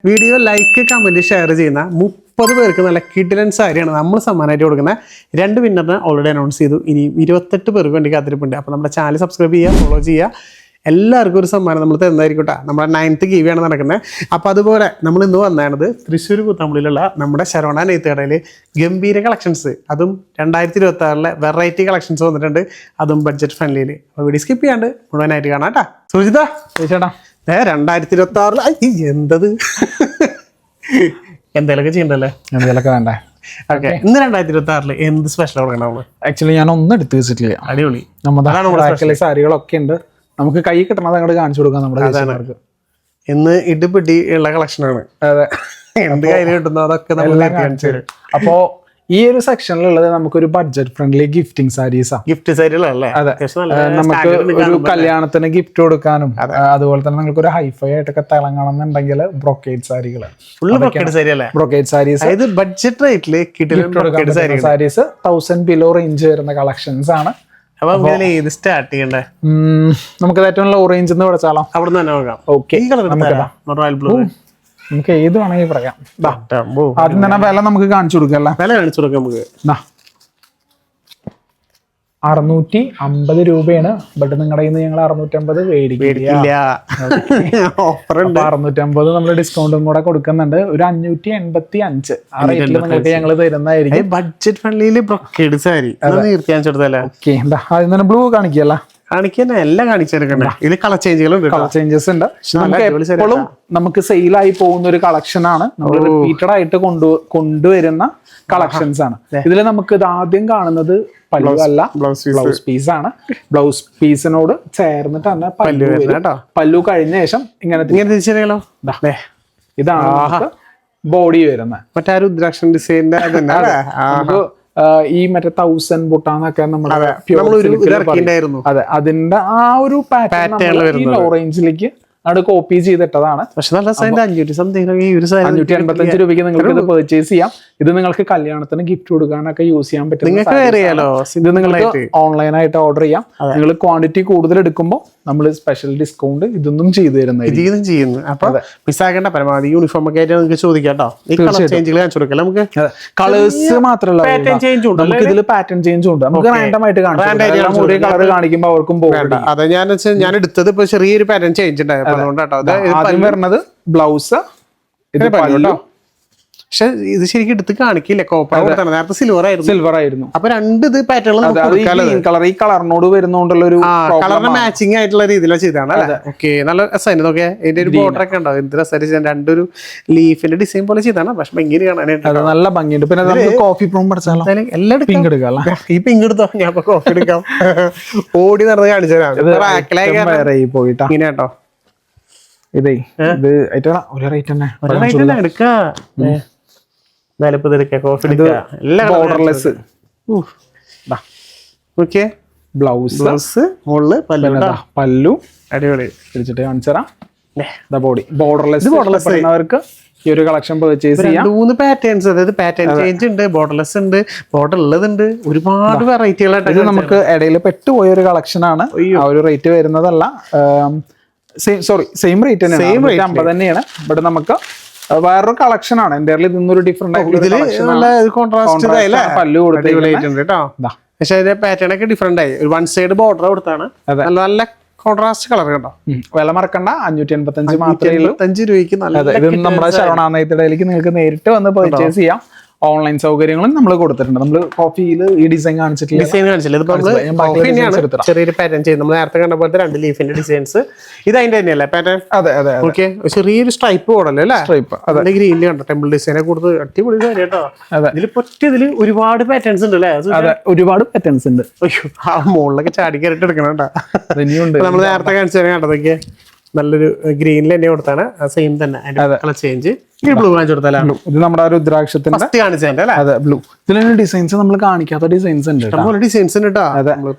Video like comment share ചെയ്യുന്ന 30 പേർക്ക് നല്ല കിടിലൻ സാരിയാണ് നമ്മൾ സമ്മാനമായിട്ട് കൊടുക്കുന്നത്. 2 വിന്നറിനെ ഓൾറെഡി അനൗൺസ് ചെയ്തു. ഇനി 28 പേർക്ക് വേണ്ടി കാത്തിരിപ്പുണ്ട്. അപ്പോൾ നമ്മുടെ ചാനൽ സബ്സ്ക്രൈബ് ചെയ്യുക, ഫോളോ ചെയ്യുക. എല്ലാവർക്കും ഒരു സമ്മാനം നമ്മൾ തരുന്നതായിരിക്കട്ടെ. നമ്മുടെ 9th ഗീവിയാണ് നടക്കുന്നത്. അപ്പോൾ അതുപോലെ നമ്മൾ ഇന്ന് വന്നത് തൃശ്ശൂർ കൂത്താമ്പള്ളിയിലുള്ള നമ്മുടെ ശരവണ നെയ്ത്ത് കടയിൽ ഗംഭീര കളക്ഷൻസ്, അതും 2026 വെറൈറ്റി കളക്ഷൻസ് വന്നിട്ടുണ്ട്, അതും ബഡ്ജറ്റ് ഫ്രണ്ട്ലിയിൽ. അപ്പോൾ വീഡിയോ സ്കിപ്പ് ചെയ്യാണ്ട് മുഴുവനായിട്ട് കാണാം കേട്ടോ. സുജിത ചേട്ടാ 2026 എന്തത് എന്തെങ്കിലുമൊക്കെ ചെയ്യണ്ടല്ലേ, എന്തെങ്കിലുമൊക്കെ വേണ്ടേ. ഓക്കെ, ഇന്ന് 2026 എന്ത് സ്പെഷ്യൽ കൊടുക്കണം? ആക്ച്വലി ഞാൻ ഒന്നും എടുത്ത് വെച്ചിട്ടില്ല. അടിപൊളി നമ്മുടെ സാരികളൊക്കെ ഉണ്ട്, നമുക്ക് കൈ കിട്ടണത് അങ്ങോട്ട് കാണിച്ചു കൊടുക്കാം നമ്മുടെ. ഇന്ന് ഇടിപിടി ഉള്ള കളക്ഷനാണ്. അതെ, എന്ത് കയ്യിൽ കിട്ടുന്നോ അതൊക്കെ നമ്മൾ കാണിച്ചു തരും. അപ്പോ ഈ ഒരു സെക്ഷനിലുള്ളത് നമുക്കൊരു ബഡ്ജറ്റ് ഫ്രണ്ട്ലി ഗിഫ്റ്റിംഗ് സാരീസാണ്. ഗിഫ്റ്റ് സാരികളല്ലേ? അതെ, നമുക്ക് ഒരു കല്യാണത്തിന് ഗിഫ്റ്റ് കൊടുക്കാനും അതുപോലെ തന്നെ നിങ്ങൾക്ക് ഒരു ഹൈഫൈ ആയിട്ടൊക്കെ തിളങ്ങണം എന്നുണ്ടെങ്കിൽ ബ്രൊക്കേഡ് സാരികൾ, ബ്രൊക്കേഡ് സാരീസ് ബഡ്ജറ്റ് റേറ്റില് സാരീസ് 1000 ബിലോ റേഞ്ച് വരുന്ന കളക്ഷൻസ് ആണ്. ഏത് സ്റ്റാർട്ട് ചെയ്യണ്ടേ? നമുക്ക് ഏറ്റവും ലോ റേഞ്ച് എന്ന് വിളിച്ചാലോ? അവിടെ നിന്ന് തന്നെ നോക്കാം. ഓക്കെ, നമുക്ക് ഏത് വേണമെങ്കിൽ പറയാം. ആദ്യം തന്നെ വില നമുക്ക് കാണിച്ചു കൊടുക്കല്ലേ? വില കാണിച്ചു കൊടുക്കാം നമുക്ക്. 650 രൂപയാണ്. ബട്ട് നിങ്ങളുടെ കയ്യിൽ നിന്ന് ഞങ്ങൾ 650 മേടിക്കില്ല. 650 നമ്മൾ ഡിസ്കൗണ്ടും കൂടെ കൊടുക്കുന്നുണ്ട്. ഒരു 585 ആ റേറ്റിൽ നിങ്ങൾക്ക് ഞങ്ങൾ തരുന്നതായിരിക്കും. ബഡ്ജറ്റ് ഫ്രണ്ട്ലിയില് ബ്രൊക്കേഡ് സാരി ഓക്കെ. ആദ്യം തന്നെ ബ്ലൂ കാണിക്കല്ല? കാണിക്കാൻ എല്ലാം കാണിച്ചെടുക്കണ്ട. ഇത് കളർ ചേഞ്ചുകളുണ്ട്, കളർ ചേഞ്ചസ് ഉണ്ട്. നമുക്ക് എപ്പോഴും നമുക്ക് സെയിലായി പോകുന്ന ഒരു കളക്ഷൻ ആണ്. നമ്മൾ റിപ്പീറ്റഡ് ആയിട്ട് കൊണ്ടുവരുന്ന കളക്ഷൻസ് ആണ്. ഇതിൽ നമുക്ക് ഇത് ആദ്യം കാണുന്നത് പല്ലു അല്ല, ബ്ലൗസ് പീസ് ആണ്. ബ്ലൗസ് പീസിനോട് ചേർന്നിട്ട് തന്നെ പല്ലു കഴിഞ്ഞ ശേഷം ഇങ്ങനെ ഇതാണ് ബോഡി വരുന്നത്. മറ്റേ രുദ്രാക്ഷൻ ഡിസൈനിന്റെ നമുക്ക് ഈ മറ്റേ 1000 ബുട്ടാന്നൊക്കെ നമ്മുടെ അതെ, അതിന്റെ ആ ഒരു പാറ്റേൺ ലോ റേഞ്ചിലേക്ക് അവിടെ കോപ്പി ചെയ്തിട്ടതാണ്. പക്ഷെ നല്ല 585 രൂപയ്ക്ക് നിങ്ങൾക്ക് ഇത് പർച്ചേസ് ചെയ്യാം. ഇത് നിങ്ങൾക്ക് കല്യാണത്തിന് ഗിഫ്റ്റ് കൊടുക്കാനൊക്കെ യൂസ് ചെയ്യാൻ പറ്റും. ഇത് നിങ്ങൾക്ക് ഓൺലൈനായിട്ട് ഓർഡർ ചെയ്യാം. നിങ്ങൾ ക്വാണ്ടിറ്റി കൂടുതൽ എടുക്കുമ്പോൾ നമ്മൾ സ്പെഷ്യൽ ഡിസ്കൗണ്ട് ഇതൊന്നും ചെയ്തു തരുന്നത്. അപ്പൊ മിസ്സാക്കേണ്ട പരമാവധി യൂണിഫോം ഒക്കെ ആയിട്ട് നിങ്ങൾക്ക് ചോദിക്കാം. നമുക്ക് കളേഴ്സ് മാത്രമല്ല, നമുക്ക് ഇതിൽ പാറ്റേൺ ചേഞ്ചും ഉണ്ട്. നമുക്ക് റാൻഡം ആയിട്ട് കാണിക്കാം. ഒരേ കളർ കാണിക്കുമ്പോൾ അവർക്കും പോകണ്ട. അതെ, ഞാൻ എടുത്തത് ഇപ്പൊ ചെറിയൊരു പാറ്റേൺ ചേഞ്ച് ഉണ്ടായിരുന്നു. ആദ്യം വരുന്നത് ബ്ലൗസ്, ഇത് പല്ലു. പക്ഷെ ഇത് ശരിക്കും എടുത്ത് കാണിക്കില്ല. നേരത്തെ സിൽവർ ആയിരുന്നു. അപ്പൊ രണ്ട് ഇത് പാറ്റേൺ കളർ ഈ കളറിനോട് വരുന്നോണ്ടുള്ള ഒരു കളറിന് മാച്ചിങ് ആയിട്ടുള്ള രീതിയിലാണ് ചെയ്താണ്. ഓക്കെ, നല്ല രസമാണ് ഇതൊക്കെ. ഇതിന്റെ ഒരു ബോർഡർ ഒക്കെ ഉണ്ടാവും. എന്ത് രസമായിട്ട് രണ്ടൊരു ലീഫിന്റെ ഡിസൈൻ പോലെ ചെയ്താണ്. പക്ഷെ ഭംഗി കാണാനായിട്ട് നല്ല ഭംഗിയുണ്ട്. പിന്നെ കോഫി പ്രൂം പഠിച്ചാലോ? എല്ലാം പിങ്ക് എടുക്കാം. ഈ പിങ്ക് എടുത്തോ, ഞാൻ കോഫി എടുക്കാം. ഓടി നടന്ന് കാണിച്ചു തരാം. പോയിട്ടാ ഇങ്ങനെ കേട്ടോ. ഇതേ ഇത് ഒരു റേറ്റ് തന്നെ എടുക്കാം. ബോർഡർലെസ് ബ്ലൗസ്, പല്ലു അടിപൊളി പിടിച്ചിട്ട് കാണിച്ചുതരാം. ബോഡി ബോർഡർലെസ് പറയുന്നവർക്ക് ഈ ഒരു കളക്ഷൻ പർച്ചേസ് ചെയ്യാം. 3 പാറ്റേൺസ്, അതായത് പാറ്റേൺ ചേഞ്ച് ഉണ്ട്, ബോർഡർലെസ് ഉണ്ട്, ബോർഡർ ഉള്ളതുണ്ട്, ഒരുപാട് വെറൈറ്റികളായിട്ട്. ഇത് നമുക്ക് ഇടയിൽ പെട്ടുപോയ ഒരു കളക്ഷൻ ആണ്. ആ ഒരു റേറ്റ് വരുന്നതല്ല, സെയിം റേറ്റ് തന്നെയാണ്. ബട്ട് നമുക്ക് വേറൊരു കളക്ഷൻ ആണ്. എന്റെ ഇതൊന്നൊരു ഡിഫറെന്റ് പല്ലു കൊടുത്തിട്ടുണ്ട്. പക്ഷെ അതിന്റെ പാറ്റേൺ ഒക്കെ ഡിഫറെന്റ് ആയി. ഒരു 1 സൈഡ് ബോർഡർ കൊടുത്താണ്. നല്ല കോൺട്രാസ്റ്റ് കളർ കേട്ടോ. വില മറക്കണ്ട, 585 മാത്രമേ ഉള്ളൂ. 5 രൂപയ്ക്ക് ഇത് നമ്മുടെ ശരവണ നെയ്ത്തിടയിലേക്ക് നിങ്ങൾക്ക് നേരിട്ട് വന്ന് പർച്ചേസ് ചെയ്യാം. ഓൺലൈൻ സൗകര്യങ്ങളും നമ്മൾ കൊടുത്തിട്ടുണ്ട്. നമ്മൾ കോഫിയിൽ ഈ ഡിസൈൻ കാണിച്ചിട്ടില്ല. ചെറിയൊരു പാറ്റേൺ ചെയ്ത് നമ്മൾ നേരത്തെ കണ്ട പോലത്തെ 2 ലീഫിന്റെ ഡിസൈൻസ്. ഇത് അതിന്റെ തന്നെയല്ലേ പാറ്റേൺ? അതെ അതെ. ഓക്കെ, ചെറിയൊരു സ്ട്രൈപ്പ് മോഡൽ അല്ലേ? സ്ട്രൈപ്പ് അതെ, ഗ്രീനിൽ കണ്ടോ ടെമ്പിൾ ഡിസൈനെ കൊടുത്ത് അടിപൊളി കാര്യം കേട്ടോ. ഇതിൽ ഇതില് ഒരുപാട് പാറ്റേൺസ് ഉണ്ട് അല്ലേ? അതെ, ഒരുപാട് പാറ്റേൺസ് ഉണ്ട്. ആ മുകളിലൊക്കെ ചാടി കയറിട്ട് എടുക്കണം കേട്ടോ. നമ്മൾ നേരത്തെ കാണിച്ചു തരാം കേട്ടതൊക്കെ. നല്ലൊരു ഗ്രീനിൽ തന്നെ കൊടുത്താണ്. സെയിം തന്നെ കളർ ചേഞ്ച്. ബ്ലൂ കാണിച്ചു കൊടുത്താലോ? ഇത് നമ്മുടെ രുദ്രാക്ഷത്തിന്റെ അതെ ബ്ലൂ. ഇതിൽ ഡിസൈൻസ് നമ്മൾ കാണിക്കാത്ത ഡിസൈൻസ് ഉണ്ട്. ഡിസൈൻസ് ഉണ്ട് കേട്ടോ. അതെ,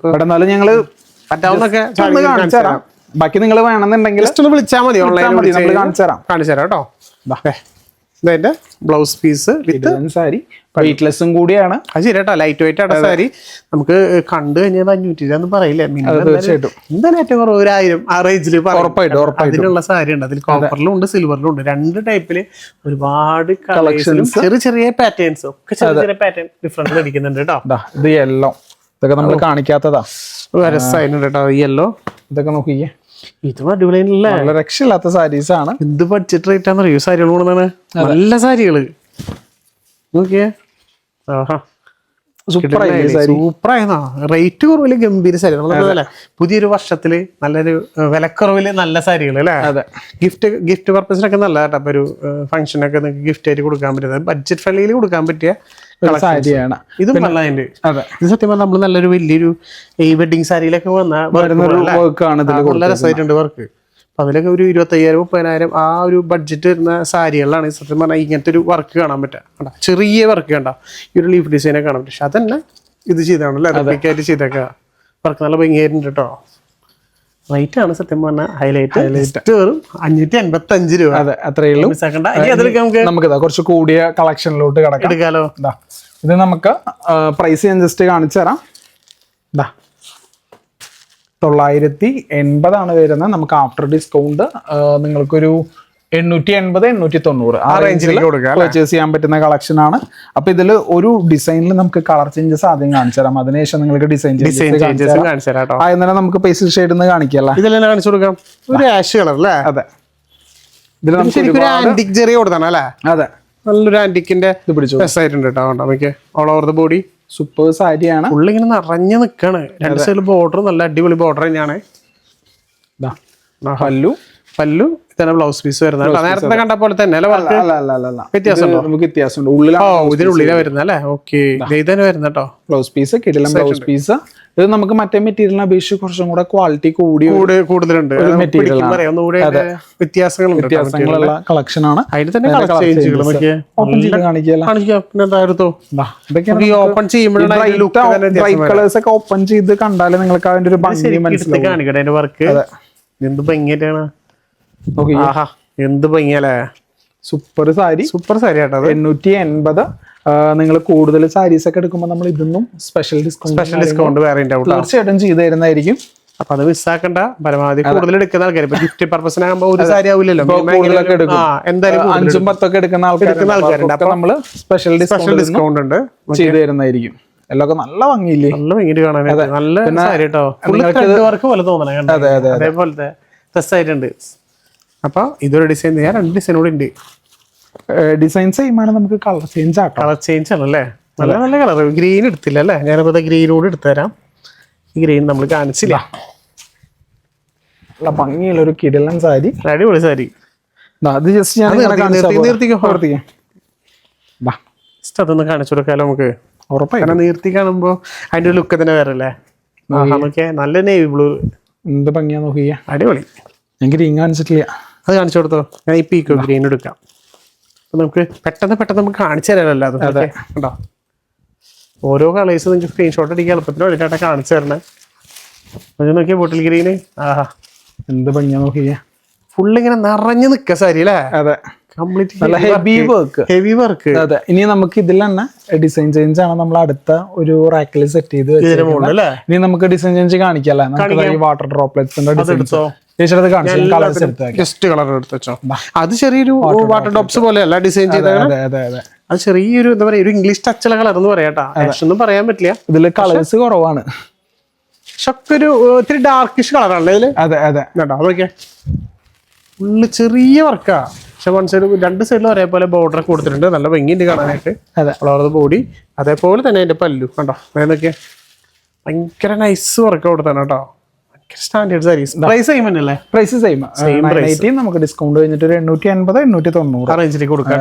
എന്നാലും ഞങ്ങള് പറ്റാവുന്നൊക്കെ കാണിച്ചു തരാം. ബാക്കി നിങ്ങൾ വേണമെന്നുണ്ടെങ്കിൽ വിളിച്ചാൽ മതി. ഓൺലൈനിൽ കാണിച്ചു തരാം കേട്ടോ. ഇതതിന്റെ ബ്ലൗസ് പീസ് വിത്ത് സാരി വെയിറ്റ്ലെസ്സും കൂടിയാണ്. അത് ശരിയാട്ടോ, ലൈറ്റ് വെയിറ്റ് ആണ് സാരി. നമുക്ക് കണ്ടു കഴിഞ്ഞാൽ 500 പറയില്ലേ, തീർച്ചയായിട്ടും എന്തായാലും ഏറ്റവും കുറവ് 1000 ആ റേഞ്ചിൽ ഉറപ്പായിട്ടും അതിനുള്ള സാരി ഉണ്ട്. അതിൽ കോപ്പറിലും ഉണ്ട് സിൽവറിലും ഉണ്ട്. 2 ടൈപ്പില് ഒരുപാട് കളക്ഷൻസ്, ചെറിയ ചെറിയ പാറ്റേൺസ് ഒക്കെ ചെറിയ ചെറിയ പാറ്റേൺ ഡിഫറൻസ് ലഭിക്കുന്നുണ്ട് കേട്ടോ. ഇത് യെല്ലോ, ഇതൊക്കെ നമ്മൾ കാണിക്കാത്തതാ, രസമായിട്ടുണ്ട് കേട്ടോ. യെല്ലോ ഇതൊക്കെ നോക്കിക്കേ, ഇതും അടിപൊളിയല്ലേ, നല്ല രക്ഷയില്ലാത്ത സാരീസ് ആണ്. എന്ത് ബഡ്ജറ്റ് റേറ്റ് ആണെന്ന് അറിയോ സാരികൾ കൊണ്ടാണ്, നല്ല സാരികള് നോക്കിയേ. സൂപ്പറായിരുന്നോ, റേറ്റ് കുറവില് ഗംഭീര സാരി. നമ്മളല്ലേ പുതിയൊരു വർഷത്തില് നല്ലൊരു വിലക്കുറവില് നല്ല സാരികൾ അല്ലേ. ഗിഫ്റ്റ് പർപ്പസിനൊക്കെ നല്ല കേട്ടോ. അപ്പൊ ഒരു ഫംഗ്ഷനൊക്കെ നിങ്ങൾക്ക് ഗിഫ്റ്റ് ആയിട്ട് കൊടുക്കാൻ പറ്റുന്നത്, ബഡ്ജറ്റ് ഫ്രണ്ട്ലിയിൽ കൊടുക്കാൻ പറ്റിയ സാരിയാണ്. ഇതും നല്ല അതിന്റെ. ഇത് സത്യം പറഞ്ഞാൽ നമ്മള് നല്ലൊരു വലിയൊരു ഈ വെഡിങ് സാരിയിലൊക്കെ വന്ന നല്ല രസമായിട്ടുണ്ട് വർക്ക്. അപ്പൊ അതിലൊക്കെ ഒരു 25,000 30,000 ആ ഒരു ബഡ്ജറ്റ് വരുന്ന സാരികളിലാണ് സത്യം പറഞ്ഞാൽ ഇങ്ങനത്തെ ഒരു വർക്ക് കാണാൻ പറ്റുക. ചെറിയ വർക്ക് കണ്ട ഈ ഒരു ലീഫ് ഡിസൈനൊക്കെ കാണാൻ പറ്റും. പക്ഷെ അതന്നെ ഇത് ചെയ്താണല്ലോ, റെപ്ലിക്കായിട്ട് ചെയ്തേക്ക വർക്ക് നല്ല ഭംഗിയായിട്ടുണ്ട് കേട്ടോ. റേറ്റ് ആണ് സത്യം പറഞ്ഞാൽ ഹൈലൈറ്റ്. വെറും 585 രൂപ. അതെ, അത്രയേ ഉള്ളൂ. നമുക്ക് കുറച്ച് കൂടിയ കളക്ഷനിലോട്ട് എടുക്കാലോ. ഇത് നമുക്ക് പ്രൈസ് ഞാൻ ജസ്റ്റ് കാണിച്ചു തരാം. 980 വരുന്നത്. നമുക്ക് ആഫ്റ്റർ ഡിസ്കൗണ്ട് നിങ്ങൾക്കൊരു 880 890 ആ റേഞ്ചിൽ പർച്ചേസ് ചെയ്യാൻ പറ്റുന്ന കളക്ഷൻ ആണ്. അപ്പൊ ഇതിൽ ഒരു ഡിസൈനിൽ നമുക്ക് കളർ ചേഞ്ചസ് ആദ്യം കാണിച്ചു തരാം, അതിനുശേഷം നിങ്ങൾക്ക് ഡിസൈൻ ചേഞ്ചസ് ആയിരുന്നാലും നമുക്ക് പേസിൽ ഷെയ്ഡ് ഒന്ന് കാണിക്കല്ലേ, ഇതിലെല്ലാം കാണിച്ചു കൊടുക്കാം. ഒരു ആഷ് കളർ അല്ലേ. അതെ, ഇതിൽ നമുക്ക് ആന്റിക് ജെറി കൊടുത്താണ് അല്ലേ. അതെ, നല്ലൊരു ആന്റിക്കിന്റെ രസമായിട്ടുണ്ട് കേട്ടോ. നമുക്ക് all over the body super സാരിയാണ്. ഉള്ളിങ്ങനെ നിറഞ്ഞു നിക്കാണ്. 2 സൈഡിൽ ബോർഡർ നല്ല അടിപൊളി ബോർഡർ തന്നെയാണ്. പല്ലു തന്നെ ബ്ലൗസ് പീസ് വരുന്നത് നേരത്തെ കണ്ട പോലെ തന്നെ ഇതിനുള്ളിലാണ് വരുന്നത് അല്ലേ. ഓക്കെ, ഇതന്നെ വരുന്ന കേട്ടോ ബ്ലൗസ് പീസ്. കിടിലം ബ്ലൗസ് പീസ്. ഇത് നമുക്ക് മറ്റേ മെറ്റീരിയലിനെ അപേക്ഷിച്ച് കുറച്ചും കൂടെ ക്വാളിറ്റി കൂടുതലുണ്ട്. വ്യത്യാസങ്ങളുള്ള കളക്ഷൻ ആണ്. അതിന് തന്നെ ഓപ്പൺ ചെയ്ത് കണ്ടാലേ നിങ്ങൾക്ക് അതിന്റെ ഒരു ഭംഗി മനസ്സിലാവും. കാണിക്കട്ടെ അതിന്റെ വർക്ക് എന്ത് ഭംഗിയായിട്ടാണ്. എന്ത് ഭംഗിയല്ലേ. സൂപ്പർ സാരി, സൂപ്പർ സാരി ആട്ടോ. 880. നിങ്ങൾ കൂടുതൽ സാരീസ് ഒക്കെ എടുക്കുമ്പോൾ നമ്മൾ ഇതൊന്നും സ്പെഷ്യൽ ഡിസ്കൗണ്ട് വേറെ തീർച്ചയായിട്ടും ചെയ്തു തരുന്നതായിരിക്കും. അപ്പൊ അത് മിസ്സാക്കണ്ട. പരമാവധി കൂടുതൽ എടുക്കുന്ന ആൾക്കാർ ഇപ്പൊ ഗിഫ്റ്റ് പർപ്പസിനാകുമ്പോ ഒരു സാരി ആവില്ലല്ലോ, എന്തായാലും 5ഉം 10ഉം എടുക്കുന്ന ആൾക്കാരുണ്ട്. അപ്പൊ നമ്മള് സ്പെഷ്യൽ ഡിസ്കൗണ്ട് ഉണ്ട് ചെയ്തു തരുന്നതായിരിക്കും. എല്ലാം നല്ല ഭംഗിയില്ലേ, നല്ല ഭംഗിയിട്ട് കാണാൻ. നല്ല സാരി കേട്ടോ. വർക്ക് പോലെ തോന്നണേ. അതേപോലത്തെ രസമായിട്ടുണ്ട്. അപ്പൊ ഇതൊരു ഡിസൈൻ, 2 ഡിസൈൻ കൂടി ഉണ്ട്. ഡിസൈൻ സെയിം ആണ്, നമുക്ക് കളർ ചേഞ്ച് ആക്കാം. കളർ ചേഞ്ച് ആണല്ലേ. നല്ല നല്ല കളർ. ഗ്രീൻ എടുത്തില്ല അല്ലേ. ഞാനിപ്പോ ഗ്രീൻ കൂടി എടുത്തു തരാം. ഈ ഗ്രീൻ നമ്മൾ കാണിച്ചില്ല. നല്ല ഭംഗിയുള്ള ഒരു കിടിലൻ സാരി, അടിപൊളി സാരി. അത് ജസ്റ്റ് ഞാൻ അതൊന്ന് കാണിച്ചു കൊടുക്കാലോ നമുക്ക്. ഉറപ്പായിട്ടും നീർത്തി കാണുമ്പോ അതിന്റെ ലുക്ക് തന്നെ വേറെ അല്ലേ. നല്ല നേവി ബ്ലൂ, എന്ത് ഭംഗിയാ നോക്കിയ. അടിപൊളി. ഞാൻ ഗ്രീൻ കാണിച്ചിട്ടില്ല, അത് കാണിച്ചു കൊടുത്തോ. ഞാൻ ഈ പീക്കോ ഗ്രീൻ എടുക്കാം. നമുക്ക് പെട്ടെന്ന് നമുക്ക് കാണിച്ചു തരാമല്ലോ. അതെ കേട്ടോ, ഓരോ കളേഴ്സ് നിങ്ങൾക്ക് സ്ക്രീൻഷോട്ട് അടിക്കാൻ എളുപ്പത്തിന് വേണ്ടിയിട്ടാണ് കാണിച്ചു തരണേ. നോക്കിയാ ബോട്ടിൽ ഗ്രീന്. എന്ത് ഭംഗിയാ നോക്കിയ. ഫുള്ളിങ്ങനെ നിറഞ്ഞു നിക്ക സാരി അല്ലേ. അതെ, കംപ്ലീറ്റ് ഹെവി വർക്ക്. അതെ, ഇനി നമുക്ക് ഇതിൽ തന്നെ ഡിസൈൻ ചേഞ്ച് ആണ് നമ്മൾ അടുത്ത ഒരു റാക്കിൽ സെറ്റ് ചെയ്ത് വെച്ചിട്ടുണ്ട്. ഇനി നമുക്ക് ഡിസൈൻ ചേഞ്ച് കാണിക്കാല്ലേ. വാട്ടർ ഡ്രോപ്ലെറ്റ്സിന്റെ ജസ്റ്റ് കളർ എടുത്ത് വെച്ചോ. അത് ചെറിയൊരു വാട്ടർ ഡ്രോപ്സ് പോലെയല്ല ഡിസൈൻ ചെയ്തത്. അത് ചെറിയൊരു എന്താ പറയാ, ഒരു ഇംഗ്ലീഷ് ടച്ചുള്ള കളർ എന്ന് പറയാട്ടാ. ഒന്നും പറയാൻ പറ്റില്ല. ഇതില് കളേഴ്സ് കുറവാണ്, പക്ഷെ ഒരു ഇത്തിരി ഡാർക്കിഷ് കളറാണല്ലേ ഇതില്. അതെ അതെ കേട്ടോ, അതൊക്കെ ഫുള്ള് ചെറിയ വർക്കാ. പക്ഷെ 2 സൈഡിലും ഒരേപോലെ ബോർഡർ കൊടുത്തിട്ടുണ്ട്. നല്ല ഭംഗിയുണ്ട് കാണാനായിട്ട്. ഫ്ലവർ ബോഡി അതേപോലെ തന്നെ അതിന്റെ പല്ലു കണ്ടോ. അതൊക്കെ ഭയങ്കര നൈസ് വർക്ക് കൊടുത്താണ് കേട്ടോ. സ്റ്റാൻഡേർഡ് സാരീസ്. പ്രൈസ് സെയിം തന്നെയല്ലേ? Price same. നമുക്ക് ഡിസ്കൗണ്ട് കഴിഞ്ഞിട്ട് ഒരു 880 890 റേഞ്ചിലേക്ക് കൊടുക്കാം.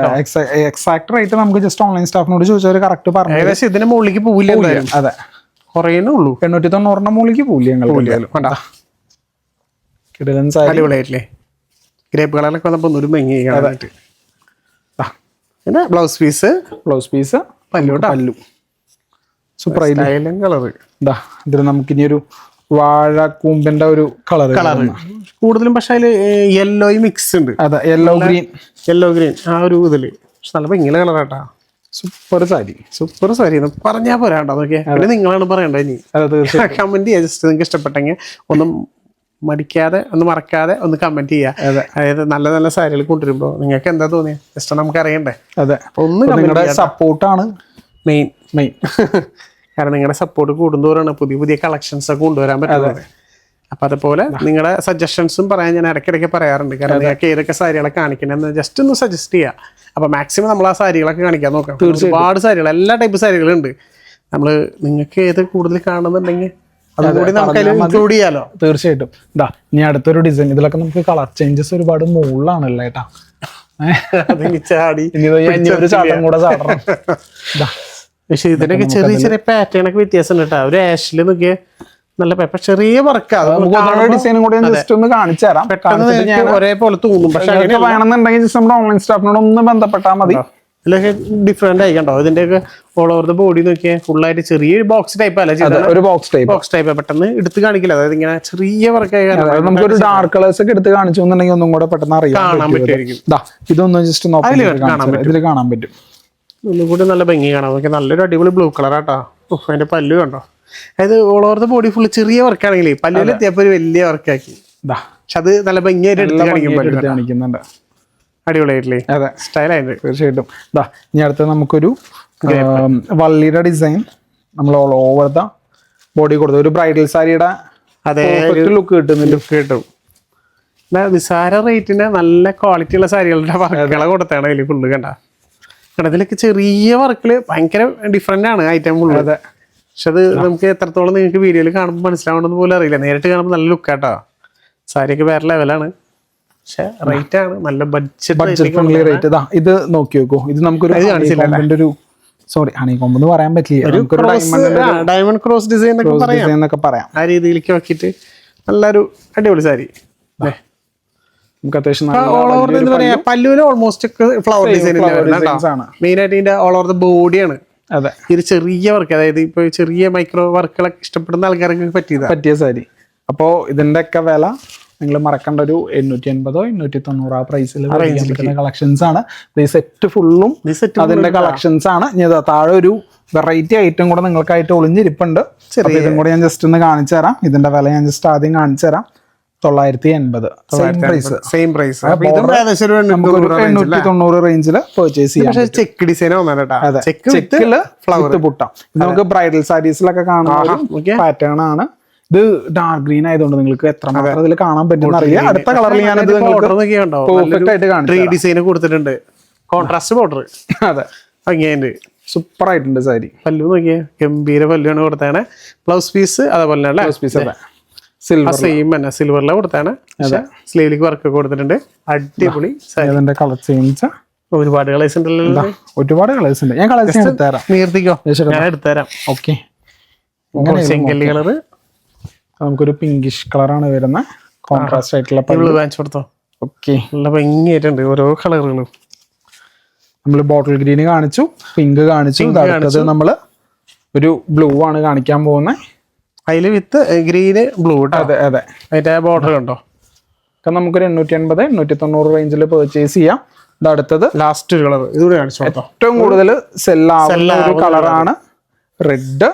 എക്സാക്ട് റേറ്റ് നമുക്ക് ജസ്റ്റ് ഓൺലൈൻ സ്റ്റാഫിനോട് ചോദിച്ചാൽ കറക്റ്റ് പറഞ്ഞു. ഏകദേശം ഇതിന്റെ മുകളിലേക്ക് പോവില്ല. അതെ, കുറേന്നേ ഉള്ളൂ. 890 മുകളിലേക്ക് പോവില്ല ഞങ്ങൾ. അടിപൊളിയായിട്ടില്ലേ. ഗ്രേപ്പ് കളറിലൊക്കെ വന്നപ്പോ ഒരു ഭംഗി കാണാനായിട്ട്. പിന്നെ ബ്ലൗസ് പീസ് പല്ലു സൂപ്പർ കളർ. ഇതിൽ നമുക്കിനി ഒരു വാഴക്കൂമ്പിന്റെ ഒരു കളർ കൂടുതലും. പക്ഷെ അതില് യെല്ലോയും മിക്സ് ഉണ്ട്. അതെ, യെല്ലോ ഗ്രീൻ ആ ഒരു ഇതില് പക്ഷെ നല്ല ഭംഗിയുള്ള കളറാട്ടാ. സൂപ്പർ സാരി. സൂപ്പർ സാരി പറഞ്ഞാൽ പോരാണ്ടോ നോക്കിയാ. പിന്നെ നിങ്ങളാണ് പറയണ്ടത് ഇനി. കമന്റ് ചെയ്യാം ജസ്റ്റ് നിങ്ങൾക്ക് ഇഷ്ടപ്പെട്ടെങ്കിൽ. ഒന്നും മടിക്കാതെ, ഒന്ന് മറക്കാതെ ഒന്ന് കമന്റ് ചെയ്യുക. അതായത് നല്ല നല്ല സാരികൾ കൊണ്ടുവരുമ്പോൾ നിങ്ങൾക്ക് എന്താ തോന്നിയത് ജസ്റ്റ് നമുക്ക് അറിയണ്ടേ. അതെ, ഒന്ന് നിങ്ങളുടെ സപ്പോർട്ടാണ് മെയിൻ. കാരണം നിങ്ങളുടെ സപ്പോർട്ട് കൂടുന്തോറാണ് പുതിയ പുതിയ കളക്ഷൻസ് ഒക്കെ കൊണ്ടുവരാൻ പറ്റുന്നത്. അപ്പൊ അതുപോലെ നിങ്ങളുടെ സജഷൻസും പറയാൻ ഞാൻ ഇടയ്ക്കിടയ്ക്ക് പറയാറുണ്ട്. കാരണം നിങ്ങൾക്ക് ഏതൊക്കെ സാരികളെ കാണിക്കണമെന്ന് ജസ്റ്റ് ഒന്ന് സജസ്റ്റ് ചെയ്യുക. അപ്പൊ മാക്സിമം നമ്മൾ ആ സാരികളൊക്കെ കാണിക്കാൻ നോക്കാം. ഒരുപാട് സാരികൾ, എല്ലാ ടൈപ്പ് സാരികളുണ്ട്. നമ്മള് നിങ്ങൾക്ക് ഏത് കൂടുതൽ കാണുന്നുണ്ടെങ്കിൽ അതുകൂടി നമുക്ക് ഇൻക്ലൂഡ് ചെയ്യാലോ. തീർച്ചയായിട്ടും. ഇതാ ഇനി അടുത്തൊരു ഡിസൈൻ. ഇതിലൊക്കെ നമുക്ക് കളർ ചേഞ്ചസ് ഒരുപാട് മുകളിലാണല്ലോ ഏട്ടാ. ചാടി ചാട്ടം കൂടെ ചാടണം. പക്ഷെ ഇതിനൊക്കെ ചെറിയ ചെറിയ പാറ്റേൺ ഒക്കെ വ്യത്യാസം ഉണ്ട് കേട്ടോ. ഒരു ആഷില് നോക്കിയ നല്ല പേപ്പർ ചെറിയ വർക്ക്. ഡിസൈനും കൂടി ജസ്റ്റ് ഒന്ന് കാണിച്ചു തരാം. ഒരേപോലെ തോന്നും. പക്ഷെ വേണമെന്നുണ്ടെങ്കിൽ ജസ്റ്റ് നമ്മുടെ ഓൺലൈൻ സ്റ്റാഫിനോട് ഒന്ന് ബന്ധപ്പെട്ടാൽ മതി. ഇതിലൊക്കെ ഡിഫറെന്റ് ആയിക്കണ്ടോ. ഇതിന്റെയൊക്കെ ഓൾ ഓവർ ദ ബോഡി നോക്കിയാൽ ഫുൾ ആയിട്ട് ചെറിയൊരു ബോക്സ് ടൈപ്പ് അല്ല, ഒരു ബോക്സ് ടൈപ്പ് പെട്ടെന്ന് എടുത്ത് കാണിക്കില്ല. അതായത് ഇങ്ങനെ ചെറിയ വർക്ക് നമുക്കൊരു ഡാർക്ക് കളേഴ്സ് ഒക്കെ എടുത്ത് കാണിച്ചു എന്നുണ്ടെങ്കിൽ ഒന്നും കൂടെ പെട്ടെന്ന് കാണാൻ പറ്റുമായിരിക്കും. ഇതൊന്നും ജസ്റ്റ് ഇതിൽ കാണാൻ പറ്റും. ഒന്നും കൂടി നല്ല ഭംഗി കാണാം. നോക്കിയാൽ നല്ലൊരു അടിപൊളി ബ്ലൂ കളർ ആട്ടോ. അതിന്റെ പല്ലു കണ്ടോ. അതായത് all over the body full ചെറിയ വർക്ക് ആണെങ്കിലേ പല്ലുവിൽ എത്തിയപ്പോ ഒരു വലിയ വർക്കാക്കി. പക്ഷെ അത് നല്ല ഭംഗിയായിട്ട് എടുത്ത് കാണിക്കുന്നുണ്ട്. അടിപൊളിയായിട്ടില്ലേ. അതെ, സ്റ്റൈലായിട്ട്. തീർച്ചയായിട്ടും. ഇനി അടുത്ത നമുക്കൊരു വള്ളിയുടെ ഡിസൈൻ നമ്മൾ ഓൾ ഓവർ ദ ബോഡി കൊടുത്തു. ഒരു ബ്രൈഡൽ സാരിയുടെ അതേ ലുക്ക് കിട്ടും. നിസാര റേറ്റിന് നല്ല ക്വാളിറ്റി ഉള്ള സാരികളുടെ വർക്കുകളെ കൊടുത്താണ് അതിൽ ഫുള്ള് കണ്ട. ഇതിലൊക്കെ ചെറിയ വർക്കില് ഭയങ്കര ഡിഫറെന്റ് ആണ് ഐറ്റം ഫുള്ള്. അതെ, പക്ഷെ അത് നമുക്ക് എത്രത്തോളം നിങ്ങൾക്ക് വീഡിയോയിൽ കാണുമ്പോൾ മനസ്സിലാവണമെന്ന് പോലും അറിയില്ല. നേരിട്ട് കാണുമ്പോൾ നല്ല ലുക്കാട്ടോ. സാരിയൊക്കെ വേറെ ലെവലാണ്. പക്ഷെ റേറ്റ് ആണ് നല്ല ബഡ്ജറ്റ് ഫ്രണ്ട്ലി റേറ്റ്. ഇത് നോക്കി നോക്കൂ. ഇത് നമുക്കൊരു സോറി ഹണികോംബ് എന്ന് പറയാൻ പറ്റില്ല. ഡയമണ്ട് ക്രോസ് ഡിസൈൻ എന്നൊക്കെ പറയാം. ആ രീതിയിലേക്ക് നോക്കിയിട്ട് നല്ലൊരു അടിപൊളി സാരി. നമുക്ക് അത്യാവശ്യം പല്ലുവിന് ഓൾമോസ്റ്റ് ഫ്ലവർ ഡിസൈൻ മെയിൻ ആയിട്ട് ഇതിന്റെ ഓൾ ഓവർ ദ ബോഡിയാണ്. അതെ, ഇത് ചെറിയ വർക്ക്, അതായത് ഇപ്പൊ ചെറിയ മൈക്രോ വർക്കുകളൊക്കെ ഇഷ്ടപ്പെടുന്ന ആൾക്കാർക്ക് പറ്റിയ സാരി. അപ്പോ ഇതിന്റെ ഒക്കെ വില നിങ്ങൾ മറക്കേണ്ട ഒരു 880 890 ആ പ്രൈസിൽ കളക്ഷൻസ് ആണ്. ഈ സെറ്റ് ഫുള്ളും അതിന്റെ കളക്ഷൻസ് ആണ്. താഴെ ഒരു വെറൈറ്റി ഐറ്റം കൂടെ നിങ്ങൾക്കായിട്ട് ഒളിഞ്ഞിരിപ്പുണ്ട്. ഇതും കൂടെ ഞാൻ ജസ്റ്റ് ഒന്ന് കാണിച്ചു തരാം. ഇതിന്റെ വില ഞാൻ ജസ്റ്റ് ആദ്യം കാണിച്ചു തരാം. 980. Same price. 890 റേഞ്ചിൽ പർച്ചേസ് ചെയ്യാം. Check design flower butta. നമുക്ക് ബ്രൈഡൽ സാരീസിലൊക്കെ കാണുന്ന പാറ്റേൺ ആണ്. ഇത് ഡാർക്ക് ഗ്രീൻ ആയതുകൊണ്ട് നിങ്ങൾക്ക് എത്രമാത്രം ഇതിൽ കാണാൻ പറ്റും അറിയാം. അടുത്ത കളറിൽ ഞാൻ പെർഫെക്റ്റ് ആയിട്ട് കാണിച്ചു. ഡിസൈൻ കൊടുത്തിട്ടുണ്ട്. Contrast border. അതെ, ഭംഗിയുണ്ട്. സൂപ്പർ ആയിട്ടുണ്ട് സാരി. പല്ലു നോക്കിയേ, ഗംഭീര പല്ലുവാണ് കൊടുത്താണ്. ബ്ലൗസ് പീസ് അതേപോലെ സിൽവറിലെ കൊടുത്താണ്. സ്ലീവിലേക്ക് വർക്ക് കൊടുത്തിട്ടുണ്ട്. അടിപൊളി സാരി. കളർ ചേഞ്ച് ഒരുപാട് കളേഴ്സ് ഉണ്ടല്ലോ. ഒരുപാട് കളേഴ്സ് ഉണ്ട്. ഞാൻ കളേഴ്സ് നീർത്തിക്കോ, ഞാൻ എടുത്തുതരാം. ഓക്കെ, ചെങ്കല്ലി കളറ്. നമുക്കൊരു പിങ്കിഷ് കളറാണ് വരുന്നത്. കോൺട്രാസ്റ്റ് ആയിട്ടുള്ള വാങ്ങിച്ചു കൊടുത്തോ. ഓക്കെ, നല്ല ഭംഗിയായിട്ടുണ്ട് ഓരോ കളറുകളും. നമ്മൾ ബോട്ടിൽ ഗ്രീൻ കാണിച്ചു, പിങ്ക് കാണിച്ചു. അടുത്തത് നമ്മള് ഒരു ബ്ലൂ ആണ് കാണിക്കാൻ പോകുന്നത്. അതില് വിത്ത് ഗ്രീന് ബ്ലൂ. അതെ അതെ, അതിന്റെ ബോർഡർ കണ്ടോ. നമുക്കൊരു 880 890 റേഞ്ചിൽ പർച്ചേസ് ചെയ്യാം. അടുത്തത് ലാസ്റ്റ് കളർ ഇതുകൂടെ കാണിച്ചു. ഏറ്റവും കൂടുതൽ സെല്ലാവുന്ന ഒരു കളറാണ് റെഡ്.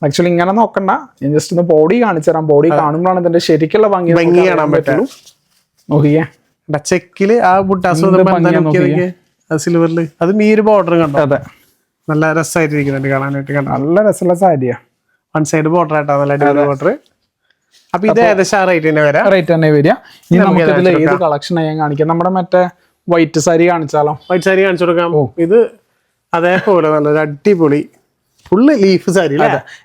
ആക്ച്വലി ഇങ്ങനെ നോക്കണ്ട, ഞാൻ ജസ്റ്റ് ഒന്ന് ബോഡി കാണിച്ചു തരാം. ബോഡി കാണുമ്പോഴാണ് ഇതിന്റെ ശരിക്കുള്ള ഭംഗി കാണാൻ പറ്റുള്ളൂ. നോക്കിയേ, ചെക്കില് ആ ബുട്ടാസ് സിൽവറില് അത് ഈ ഒരു ബോർഡർ കണ്ടോ. അതെ, നല്ല രസമായിട്ടിരിക്കുന്നുണ്ട് കാണാനായിട്ട്. നല്ല രസമുള്ള സാരിയാ. വൺ സൈഡ് ബോർഡർ ആയിട്ടാ, നല്ല അടിപൊളി ബോർഡർ. അപ്പൊ ഇത് ഏകദേശം റേറ്റ് തന്നെ വരിക. ഇനി നമുക്ക് ഇതിൽ ഏത് കളക്ഷൻ ഞാൻ കാണിക്കാം. നമ്മുടെ മറ്റേ വൈറ്റ് സാരി കാണിച്ചാലോ? വൈറ്റ് സാരി കാണിച്ചു കൊടുക്കാം. ഇത് അതേപോലെ നല്ലൊരു അടിപൊളി ഫുള്ള് ലീഫ് സാരി.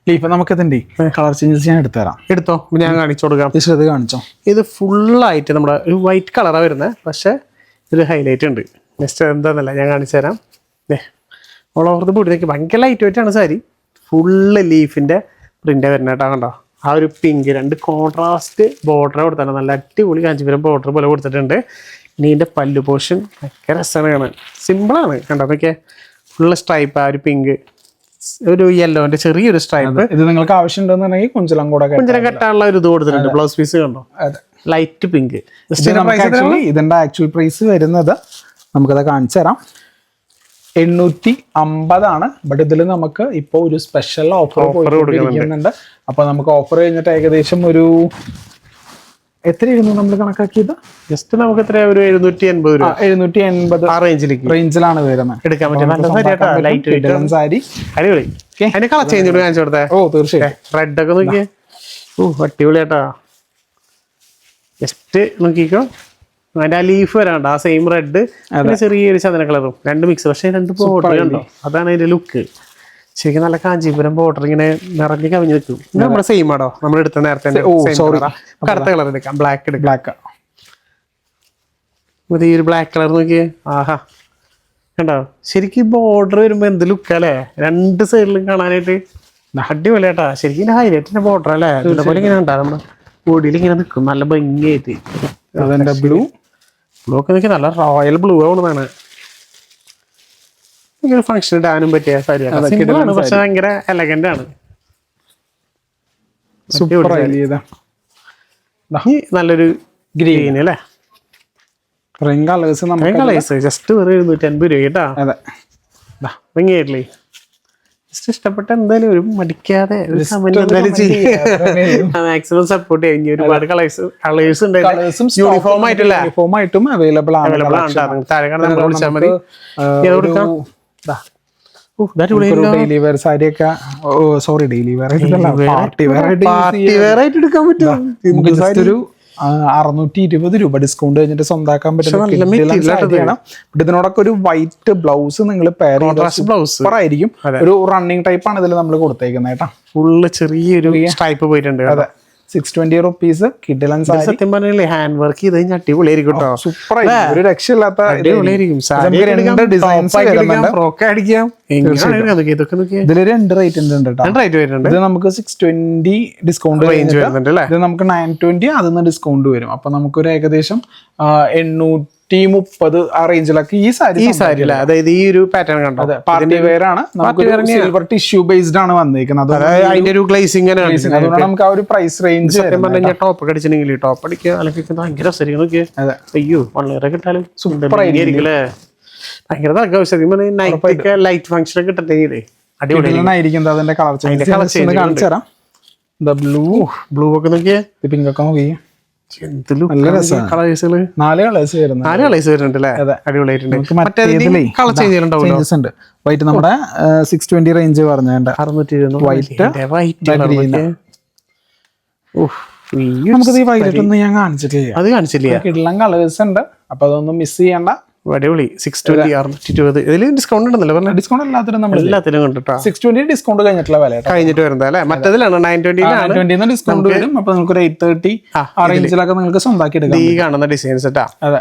ലീഫ് നമുക്ക് ഇതിന്റെ കളർ ചേഞ്ചസ് ഞാൻ എടുത്തുതരാം. എടുത്തോ, ഞാൻ കാണിച്ചു കൊടുക്കാം. ഇത് കാണിച്ചോ. ഇത് ഫുള്ളായിട്ട് നമ്മുടെ ഒരു വൈറ്റ് കളറാണ് വരുന്നത്. പക്ഷെ ഒരു ഹൈലൈറ്റ് ഉണ്ട്. നെക്സ്റ്റ് എന്താന്നല്ല ഞാൻ കാണിച്ചു തരാം. ഓൾ ഓവർ ദ ബോഡിയിലേക്ക് ഭയങ്കര ലൈറ്റ് വെയിറ്റ് ആണ് സാരി. ഫുള്ള് ലീഫിന്റെ പ്രിന്റ് വരുന്ന കേട്ടോ. കണ്ടോ ആ ഒരു പിങ്ക്, രണ്ട് കോൺട്രാസ്റ്റ് ബോർഡർ കൊടുത്താണ്. നല്ല അടിപൊളി കാഞ്ചീപുരം ബോർഡർ പോലെ കൊടുത്തിട്ടുണ്ട്. ഇനി ഇതിന്റെ പല്ലു പോർഷൻ ഒക്കെ രസമാണ് കാണാൻ. സിമ്പിളാണ് കണ്ടോ. അതൊക്കെ ഫുള്ള് സ്ട്രൈപ്പ്, ആ ഒരു പിങ്ക്, ഒരു യെല്ലോന്റെ ചെറിയൊരു സ്ട്രൈപ്പ്. ഇത് നിങ്ങൾക്ക് ആവശ്യമുണ്ടെന്നുണ്ടെങ്കിൽ കുഞ്ചലം കെട്ടാനുള്ള ഒരു ഇത് കൊടുത്തിട്ടുണ്ട്. ബ്ലൗസ് പീസ് കണ്ടോ, ലൈറ്റ് പിങ്ക്. ഇതിന്റെ ആക്ച്വൽ പ്രൈസ് വരുന്നത് നമുക്കത് കാണിച്ചു തരാം. 850 ബട്ട് ഇതിൽ നമുക്ക് ഇപ്പോൾ ഒരു സ്പെഷ്യൽ ഓഫർ കൊടുക്കുന്നുണ്ട്. അപ്പൊ നമുക്ക് ഓഫർ കഴിഞ്ഞിട്ട് ഏകദേശം ഒരു എത്രയായിരുന്നു നമ്മൾ കണക്കാക്കിയത്? ജസ്റ്റ് നമുക്ക് എത്ര ഒരു 780 രൂപ 780 ആ റേഞ്ചിലാണ് വരുന്നത്. എടുക്കാൻ പറ്റും. സാരി അടിപൊളി. അതിന്റെ കളർ ചേഞ്ച് കാണിച്ചു കൊടുത്തേ. ഓ തീർച്ചയായും. റെഡ് ഒക്കെ നോക്കിയേ. അടിപൊളിയാട്ടാ. ജസ്റ്റ് നോക്കിക്കോ, അതിന്റെ ആ ലീഫ് വരാണ്ട് ആ സെയിം റെഡ്, ചെറിയൊരു ചന്ദന കളറും, രണ്ട് മിക്സ്. പക്ഷെ രണ്ട് ബോർഡർ കണ്ടോ, അതാണ് അതിന്റെ ലുക്ക്. ശരിക്കും നല്ല കാഞ്ചീപുരം ബോർഡർ ഇങ്ങനെ നിറഞ്ഞു കവിഞ്ഞ് നിൽക്കും. നമ്മുടെ സെയിം ആണോ നമ്മൾ എടുത്ത നേരത്തെ? കറുത്ത കളർ എടുക്കാം, ബ്ലാക്ക് എടുക്കാം. ഈ ഒരു ബ്ലാക്ക് കളർ നോക്കിയേ. ആഹാ, കണ്ടോ ശരിക്കും ബോർഡർ വരുമ്പോ എന്ത് ലുക്കല്ലേ, രണ്ട് സൈഡിലും കാണാനായിട്ട് അടിപൊളിയാട്ടാ. ശരിക്കും ഹൈലൈറ്റിന്റെ ബോർഡർ അല്ലേ, ഇതേപോലെ ഇങ്ങനെ ഉണ്ടാ നമ്മുടെ ബോഡിയിൽ ഇങ്ങനെ നിൽക്കും നല്ല ഭംഗിയായിട്ട്. ബ്ലൂ ഒക്കെ നോക്കി നല്ല റോയൽ ബ്ലൂ ആവുന്നതാണ്. ഫംഗ്ഷൻ ഇടാനും പറ്റിയ സാരിയാണ്, സിമ്പിളാണ് പക്ഷെ ഭയങ്കര എലഗന്റ് ആണ്. നല്ലൊരു ഗ്രീൻ അല്ലേ, കളേഴ്സ്. ജസ്റ്റ് വെറും 250 രൂപ കേട്ടാ. ഭംഗിയായിട്ടില്ലേ? ജസ്റ്റ് ഇഷ്ടപ്പെട്ട എന്തായാലും ഒരു മടിക്കാതെ മാക്സിമം സപ്പോർട്ട് ചെയ്യാം. ഇനി ഒരുപാട് കളേഴ്സ് ഉണ്ട്, യൂണിഫോം ആയിട്ടും അവൈലബിൾ ആണ്. താഴെ കാണാൻ നമ്മൾ വിളിച്ചാൽ മതി. ഡെയിലി വെയർ സാരിയൊക്കെ, sorry daily wear party wear ആയിട്ട് എടുക്കാൻ പറ്റും. ഒരു 620 രൂപ ഡിസ്കൗണ്ട് കഴിഞ്ഞിട്ട് സ്വന്താക്കാൻ പറ്റുന്ന. ഇതിനോടൊക്കെ ഒരു വൈറ്റ് ബ്ലൗസ് നിങ്ങൾ ആയിരിക്കും. ഒരു റണ്ണിങ് ടൈപ്പ് ആണ് ഇതിൽ നമ്മൾ കൊടുത്തേക്കുന്നത് കേട്ടോ. ഫുള്ള് ചെറിയൊരു സ്ട്രൈപ്പ് പോയിട്ടുണ്ട്. അതെ, 620 റുപ്പീസ് കിഡിലൻ സാരി. സത്യം പറഞ്ഞാൽ ഹാൻഡ് വർക്ക് ചെയ്ത് കഴിഞ്ഞാൽ അടിപൊളിയായിരിക്കും കേട്ടോ. സൂപ്പർ ആയിരിക്കും, ഒരു രക്ഷയില്ലാത്ത അടിപൊളിയായിരിക്കും. ഇതില് 2 റേറ്റ് ഉണ്ട് കേട്ടോ. ഇത് നമുക്ക് 620 ഡിസ്കൗണ്ട് വരുന്നുണ്ട്. ഇത് നമുക്ക് 920 അതിൽ നിന്ന് ഡിസ്കൗണ്ട് വരും. അപ്പൊ നമുക്കൊരു ഏകദേശം 830 ആ റേഞ്ചിലൊക്കെ ഈ സാരി, അതായത് ഈ ഒരു പാറ്റേൺ കണ്ടോ, പാർട്ടി വെയർ ആണ്. സിൽവർ ടിഷ്യൂ ബേസ്ഡ് ആണ് വന്നിരിക്കുന്നത്. അതിന്റെ ഒരു ഗ്ലേസിംഗ് അതുകൊണ്ട് നമുക്ക് ആ ഒരു പ്രൈസ് റേഞ്ച് ടോപ്പ് അടിച്ചിട്ടുണ്ടെങ്കിൽ ടോപ്പ് അടിക്കുക അല്ലെങ്കിൽ ഭയങ്കര അയ്യോ വളരെ കിട്ടാലും സൂപ്പർ ആയിരിക്കും. ഭയങ്കര ലൈറ്റ് ഫംഗ്ഷൻ ഒക്കെ കിട്ടണ്ടെങ്കിലേ അടിപൊളിയായിരിക്കും. അതിന്റെ കളർ ചേഞ്ച് കാണിച്ചു തരാം. ബ്ലൂ ഒക്കെ നോക്കിയേ, പിങ്ക് ഒക്കെ നോക്കിയേ. 4 കളേഴ്സ് വരുന്നുണ്ട്. വൈറ്റ് നമ്മുടെ 620 റേഞ്ച് പറഞ്ഞ 620 നമുക്കത് ഈ വൈലറ്റ് ഒന്നും ഞാൻ കാണിച്ചിട്ടില്ല. കിടിലൻ കളേഴ്സ് ഉണ്ട്, അപ്പൊ അതൊന്നും മിസ് ചെയ്യണ്ട. അടിപൊളി. 620 620 ഇതില് ഡിസ്കൗണ്ട് ഉണ്ടല്ലോ. ഡിസ്കൗണ്ട് എല്ലാത്തിനും കണ്ടിട്ടോ. 620 ഡിസ്കൗണ്ട് കഴിഞ്ഞിട്ടുള്ള വില കഴിഞ്ഞിട്ട് വരുന്നത് അല്ലെ. മറ്റേതിലാണ് 920 ഡിസ്കൗണ്ട് വരും. അപ്പൊ നിങ്ങൾക്ക് 830 ആ റേഞ്ചിലൊക്കെ നിങ്ങൾക്ക് സ്വന്തമാക്കി എടുക്കാം. ഈ കാണുന്ന ഡിസൈൻസ് കേട്ടാ. അതെ,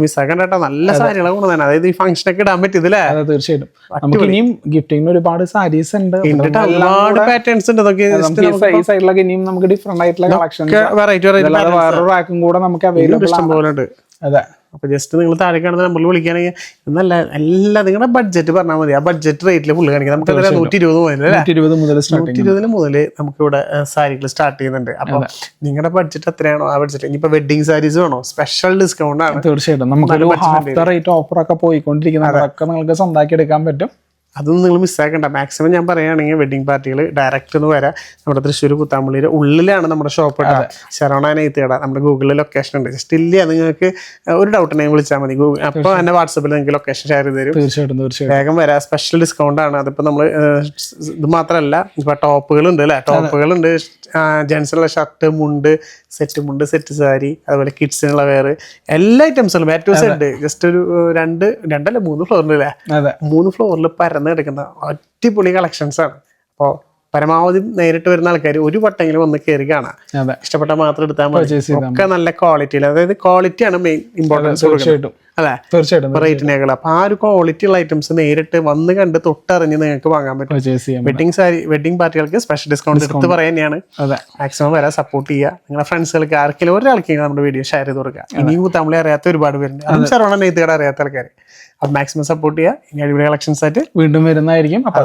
മിസ്സാക്കണ്ടോ, നല്ല സാരികളെ കൊണ്ടുവന്നാണ്. അതായത് ഈ ഫംഗ്ഷൻ ഒക്കെ ഇടാൻ പറ്റിയതില്ലേ. തീർച്ചയായിട്ടും നമുക്ക് ഇനിയും ഗിഫ്റ്റിംഗ് ഒരുപാട് സാരീസ് ഉണ്ട്, ഒരുപാട് പാറ്റേൺസ് ഉണ്ട്. ഈ സൈഡിലൊക്കെ ഇനിയും നമുക്ക് ഡിഫറെന്റ് ആയിട്ടുള്ള കളക്ഷൻ, വേറൊരു റാക്കും കൂടെ നമുക്ക് അവൈലബിൾ ആണ്. അതെ, അപ്പൊ ജസ്റ്റ് നിങ്ങൾ താഴെ കാണുന്ന നമ്പർ വിളിക്കുകയാണെങ്കിൽ എന്നല്ല എല്ലാം നിങ്ങളുടെ ബഡ്ജറ്റ് പറഞ്ഞാൽ മതി. ആ ബഡ്ജറ്റ് റേറ്റിൽ ഫുള്ള് കാണിക്കാം. നമുക്ക് 120 മുതൽ നമുക്ക് ഇവിടെ സാരികൾ സ്റ്റാർട്ട് ചെയ്യുന്നുണ്ട്. അപ്പൊ നിങ്ങളുടെ ബഡ്ജറ്റ് എത്രയാണോ ആ ബഡ്ജറ്റ്. ഇനിയിപ്പോ വെഡിങ് സാരീസ് വേണോ, സ്പെഷ്യൽ ഡിസ്കൗണ്ട് ആണ്. തീർച്ചയായിട്ടും നമുക്ക് ഹാഫ് റേറ്റ് ഓഫർ ഒക്കെ പോയിക്കൊണ്ടിരിക്കുന്ന അതൊക്കെ നിങ്ങൾക്ക് സ്വന്തമാക്കി എടുക്കാൻ പറ്റും. അതൊന്നും നിങ്ങൾ മിസ്സാക്കണ്ട. മാക്സിമം ഞാൻ പറയുകയാണെങ്കിൽ വെഡിങ് പാർട്ടികൾ ഡയറക്റ്റ് ഒന്ന് വരാം. നമ്മുടെ തൃശ്ശൂർ കുത്താമ്പള്ളിയുടെ ഉള്ളിലാണ് നമ്മുടെ ഷോപ്പ് ഇട്ടാ. ശരവണ നെയ്ത്തുകട. നമ്മുടെ ഗൂഗിളിൽ ലൊക്കേഷൻ ഉണ്ട്. ജസ്റ്റ് ഇല്ല നിങ്ങൾക്ക് ഒരു ഡൗട്ട് ഉണ്ടെങ്കിൽ വിളിച്ചാൽ മതി. അപ്പോൾ എന്നെ വാട്സപ്പിൽ നിങ്ങൾക്ക് ലൊക്കേഷൻ ഷെയർ ചെയ്ത് തരും. തീർച്ചയായിട്ടും വേഗം വരാം. സ്പെഷ്യൽ ഡിസ്കൗണ്ട് ആണ്. അതിപ്പോൾ നമ്മൾ ഇത് മാത്രമല്ല, ഇപ്പോൾ ടോപ്പുകളുണ്ട് അല്ലേ, ടോപ്പുകളുണ്ട്. ജെൻസിനുള്ള ഷർട്ട്, മുണ്ട്, സെറ്റ് സാരി, അതുപോലെ കിഡ്സിനുള്ള വെയർ, എല്ലാ ഐറ്റംസും ഏറ്റവും ഉണ്ട്. ജസ്റ്റ് ഒരു 3 ഫ്ലോറിൽ അല്ലേ, 3 ഫ്ലോറിൽ പരന്ന് എടുക്കുന്ന അടിപൊളി കളക്ഷൻസ് ആണ്. അപ്പോൾ പരമാവധി നേരിട്ട് വരുന്ന ആൾക്കാർ ഒരു വട്ടെങ്കിലും ഒന്ന് കയറി കാണാം. ഇഷ്ടപ്പെട്ട മാത്രം എടുത്താൽ മതി. ഒക്കെ നല്ല ക്വാളിറ്റിയിൽ, അതായത് ക്വാളിറ്റിയാണ് മെയിൻ ഇമ്പോർട്ടൻസ് കൊടുക്കുന്നത് അല്ലെ, തീർച്ചയായിട്ടും റേറ്റിനേക്കാൾ. അപ്പൊ ആ ഒരു ക്വാളിറ്റി ഉള്ള ഐറ്റംസ് നേരിട്ട് വന്ന് കണ്ട് തൊട്ടറിഞ്ഞ് നിങ്ങൾക്ക് വാങ്ങാൻ പറ്റും. വെഡിങ് പാർട്ടികൾക്ക് സ്പെഷ്യൽ ഡിസ്കൗണ്ട് എടുത്ത് പറയാൻ തന്നെയാണ്. മാക്സിമം വരാൻ സപ്പോർട്ട് ചെയ്യുക. നിങ്ങളുടെ ഫ്രണ്ട്സുകൾക്ക് ആർക്കെങ്കിലും ഒരാൾക്കെങ്കിലും നമ്മുടെ വീഡിയോ ഷെയർ ചെയ്ത് കൊടുക്കുക. ഇനിയും കുത്താമ്പളി അറിയാത്ത ഒരുപാട് പേരുണ്ട്. അതും ശരവണ നെയ്ത്തുകട അറിയാത്ത ആൾക്കാർ. അത് മാക്സിമം സപ്പോർട്ട് ചെയ്യുക. ഇനി അടിപൊളി കളക്ഷൻസ് ആയിട്ട് വീണ്ടും വരുന്നതായിരിക്കും. അപ്പൊ